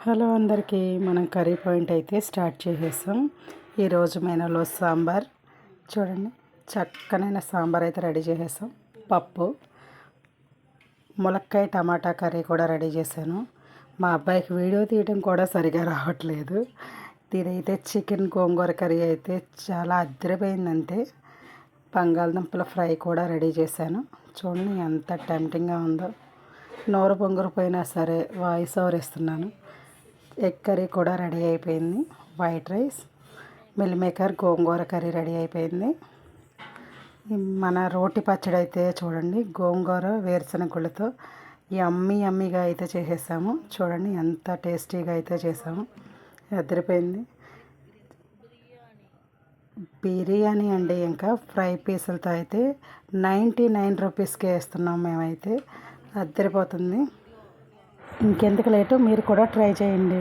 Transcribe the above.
Hello అందరికీ, మనం curry point అయితే స్టార్ట్ చేసేసాం. ఈరోజు మెనూలో సాంబార్ చూడండి, చక్కనైన సాంబార్ అయితే రెడీ చేసేసాం. పప్పు, ములక్కాయ టమాటా కర్రీ కూడా రెడీ చేశాను. మా అబ్బాయికి వీడియో తీయడం కూడా సరిగా రావట్లేదు. ఇదైతే చికెన్ గోంగూర కర్రీ అయితే చాలా అద్దరిపోయిందంతే. బంగాళదుంపల ఫ్రై కూడా రెడీ చేశాను. చూడండి ఎంత టెంప్టింగ్గా ఉందో. నోరు పొంగురిపోయినా సరే వాయిస్ ఓవర్ ఇస్తున్నాను. ఎగ్ కర్రీ కూడా రెడీ అయిపోయింది. వైట్ రైస్, మిల్ మేకర్ గోంగూర కర్రీ రెడీ అయిపోయింది. మన రోటి పచ్చడి అయితే చూడండి, గోంగూర వేరుశనగ గుళ్ళతో యమ్మీగా అయితే చేసేసాము. చూడండి ఎంత టేస్టీగా అయితే చేసాము, అదిరిపోయింది. బిర్యానీ అండి, ఇంకా ఫ్రై పీసులతో అయితే 99 రూపీస్కే వేస్తున్నాం మేమైతే. అద్దరిపోతుంది. ఇంకెందుకు లేటు, మీరు కూడా ట్రై చేయండి.